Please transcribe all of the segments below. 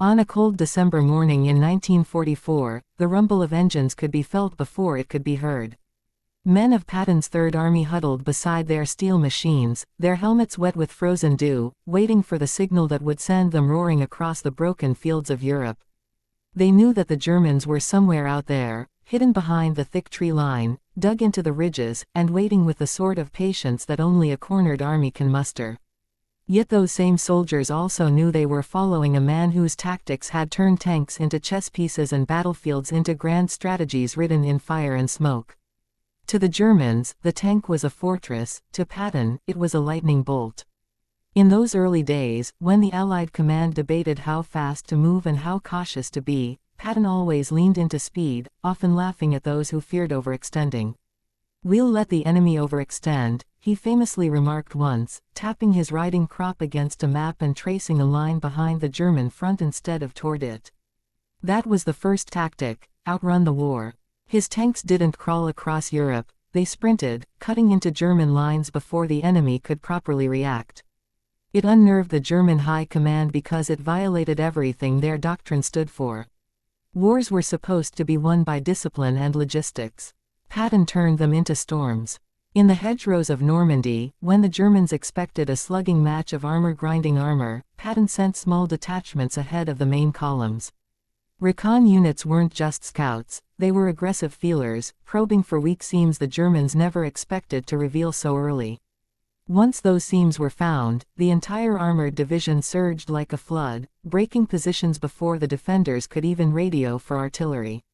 On a cold December morning in 1944, the rumble of engines could be felt before it could be heard. Men of Patton's Third Army huddled beside their steel machines, their helmets wet with frozen dew, waiting for the signal that would send them roaring across the broken fields of Europe. They knew that the Germans were somewhere out there, hidden behind the thick tree line, dug into the ridges, and waiting with the sort of patience that only a cornered army can muster. Yet those same soldiers also knew they were following a man whose tactics had turned tanks into chess pieces and battlefields into grand strategies written in fire and smoke. To the Germans, the tank was a fortress; to Patton, it was a lightning bolt. In those early days, when the Allied command debated how fast to move and how cautious to be, Patton always leaned into speed, often laughing at those who feared overextending. "We'll let the enemy overextend," he famously remarked once, tapping his riding crop against a map and tracing a line behind the German front instead of toward it. That was the first tactic: outrun the war. His tanks didn't crawl across Europe, they sprinted, cutting into German lines before the enemy could properly react. It unnerved the German high command because it violated everything their doctrine stood for. Wars were supposed to be won by discipline and logistics. Patton turned them into storms. In the hedgerows of Normandy, when the Germans expected a slugging match of armor grinding armor, Patton sent small detachments ahead of the main columns. Recon units weren't just scouts, they were aggressive feelers, probing for weak seams the Germans never expected to reveal so early. Once those seams were found, the entire armored division surged like a flood, breaking positions before the defenders could even radio for artillery.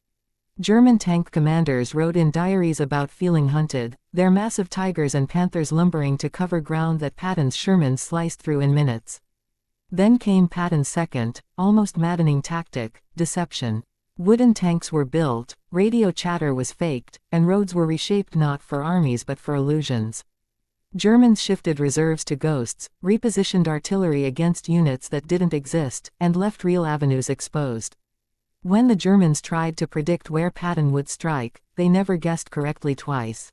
German tank commanders wrote in diaries about feeling hunted, their massive Tigers and Panthers lumbering to cover ground that Patton's Shermans sliced through in minutes. Then came Patton's second, almost maddening tactic: deception. Wooden tanks were built, radio chatter was faked, and roads were reshaped not for armies but for illusions. Germans shifted reserves to ghosts, repositioned artillery against units that didn't exist, and left real avenues exposed. When the Germans tried to predict where Patton would strike, they never guessed correctly twice.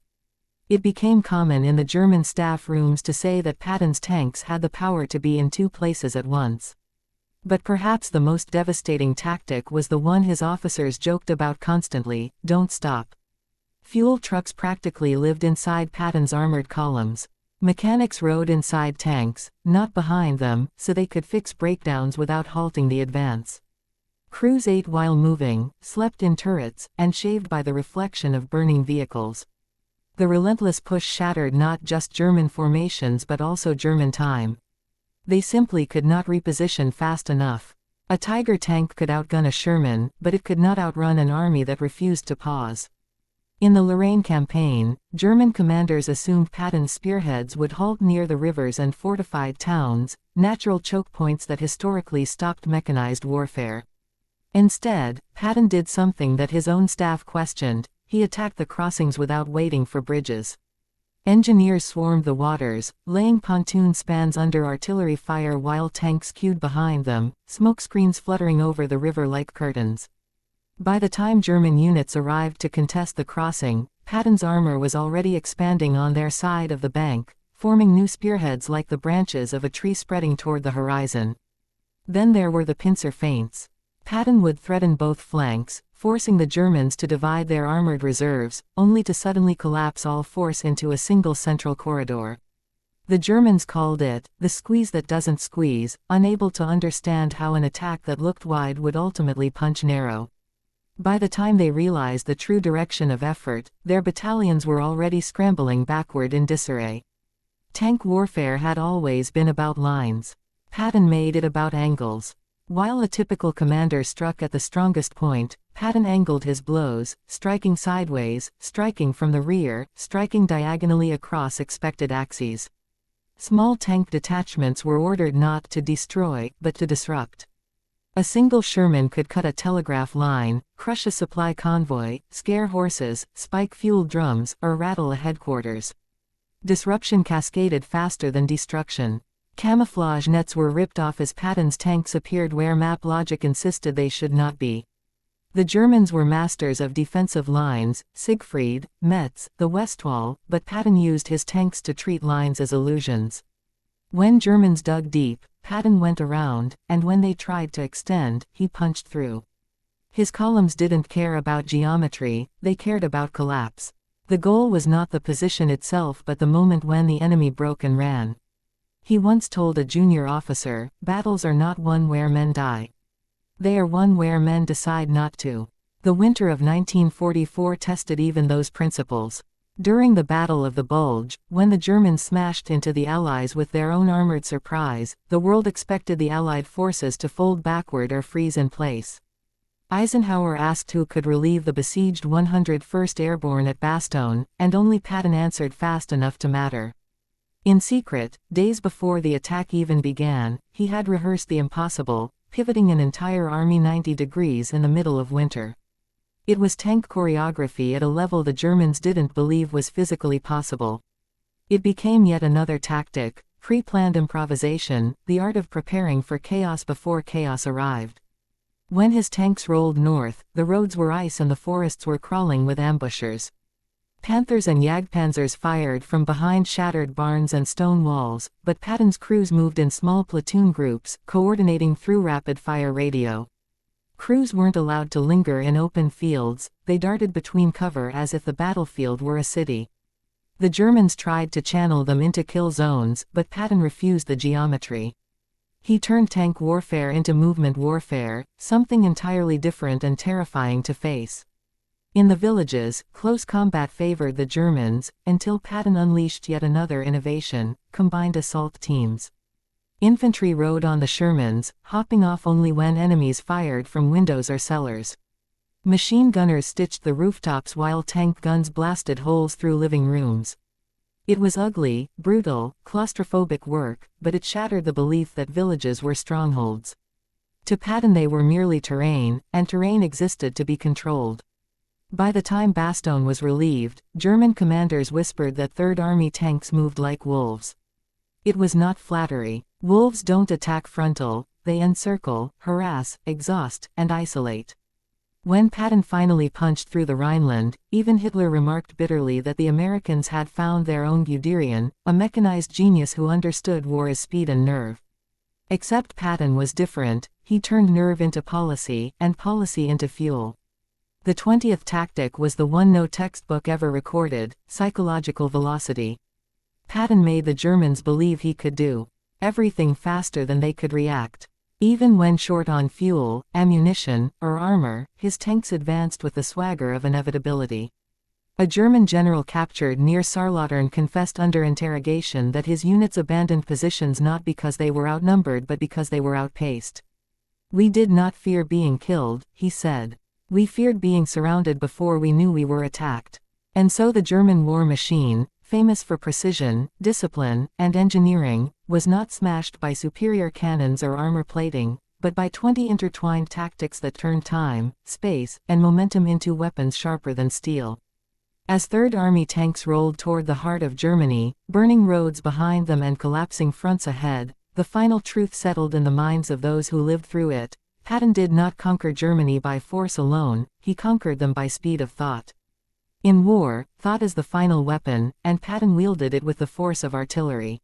It became common in the German staff rooms to say that Patton's tanks had the power to be in two places at once. But perhaps the most devastating tactic was the one his officers joked about constantly: don't stop. Fuel trucks practically lived inside Patton's armored columns. Mechanics rode inside tanks, not behind them, so they could fix breakdowns without halting the advance. Crews ate while moving, slept in turrets, and shaved by the reflection of burning vehicles. The relentless push shattered not just German formations but also German time. They simply could not reposition fast enough. A Tiger tank could outgun a Sherman, but it could not outrun an army that refused to pause. In the Lorraine campaign, German commanders assumed Patton's spearheads would halt near the rivers and fortified towns, natural choke points that historically stopped mechanized warfare. Instead, Patton did something that his own staff questioned: he attacked the crossings without waiting for bridges. Engineers swarmed the waters, laying pontoon spans under artillery fire while tanks queued behind them, smoke screens fluttering over the river like curtains. By the time German units arrived to contest the crossing, Patton's armor was already expanding on their side of the bank, forming new spearheads like the branches of a tree spreading toward the horizon. Then there were the pincer feints. Patton would threaten both flanks, forcing the Germans to divide their armored reserves, only to suddenly collapse all force into a single central corridor. The Germans called it the squeeze that doesn't squeeze, unable to understand how an attack that looked wide would ultimately punch narrow. By the time they realized the true direction of effort, their battalions were already scrambling backward in disarray. Tank warfare had always been about lines. Patton made it about angles. While a typical commander struck at the strongest point, Patton angled his blows, striking sideways, striking from the rear, striking diagonally across expected axes. Small tank detachments were ordered not to destroy, but to disrupt. A single Sherman could cut a telegraph line, crush a supply convoy, scare horses, spike fuel drums, or rattle a headquarters. Disruption cascaded faster than destruction. Camouflage nets were ripped off as Patton's tanks appeared where map logic insisted they should not be. The Germans were masters of defensive lines: Siegfried, Metz, the Westwall, but Patton used his tanks to treat lines as illusions. When Germans dug deep, Patton went around, and when they tried to extend, he punched through. His columns didn't care about geometry, they cared about collapse. The goal was not the position itself but the moment when the enemy broke and ran. He once told a junior officer, "Battles are not won where men die. They are won where men decide not to." The winter of 1944 tested even those principles. During the Battle of the Bulge, when the Germans smashed into the Allies with their own armored surprise, the world expected the Allied forces to fold backward or freeze in place. Eisenhower asked who could relieve the besieged 101st Airborne at Bastogne, and only Patton answered fast enough to matter. In secret, days before the attack even began, he had rehearsed the impossible, pivoting an entire army 90 degrees in the middle of winter. It was tank choreography at a level the Germans didn't believe was physically possible. It became yet another tactic, pre-planned improvisation, the art of preparing for chaos before chaos arrived. When his tanks rolled north, the roads were ice and the forests were crawling with ambushers. Panthers and Jagdpanzers fired from behind shattered barns and stone walls, but Patton's crews moved in small platoon groups, coordinating through rapid-fire radio. Crews weren't allowed to linger in open fields, they darted between cover as if the battlefield were a city. The Germans tried to channel them into kill zones, but Patton refused the geometry. He turned tank warfare into movement warfare, something entirely different and terrifying to face. In the villages, close combat favored the Germans, until Patton unleashed yet another innovation: combined assault teams. Infantry rode on the Shermans, hopping off only when enemies fired from windows or cellars. Machine gunners stitched the rooftops while tank guns blasted holes through living rooms. It was ugly, brutal, claustrophobic work, but it shattered the belief that villages were strongholds. To Patton they were merely terrain, and terrain existed to be controlled. By the time Bastogne was relieved, German commanders whispered that Third Army tanks moved like wolves. It was not flattery. Wolves don't attack frontal, they encircle, harass, exhaust, and isolate. When Patton finally punched through the Rhineland, even Hitler remarked bitterly that the Americans had found their own Guderian, a mechanized genius who understood war as speed and nerve. Except Patton was different, he turned nerve into policy, and policy into fuel. The 20th tactic was the one no textbook ever recorded: psychological velocity. Patton made the Germans believe he could do everything faster than they could react. Even when short on fuel, ammunition, or armor, his tanks advanced with the swagger of inevitability. A German general captured near Saarlautern confessed under interrogation that his units abandoned positions not because they were outnumbered but because they were outpaced. "We did not fear being killed," he said. "We feared being surrounded before we knew we were attacked." And so the German war machine, famous for precision, discipline, and engineering, was not smashed by superior cannons or armor plating, but by 20 intertwined tactics that turned time, space, and momentum into weapons sharper than steel. As Third Army tanks rolled toward the heart of Germany, burning roads behind them and collapsing fronts ahead, the final truth settled in the minds of those who lived through it: Patton did not conquer Germany by force alone, he conquered them by speed of thought. In war, thought is the final weapon, and Patton wielded it with the force of artillery.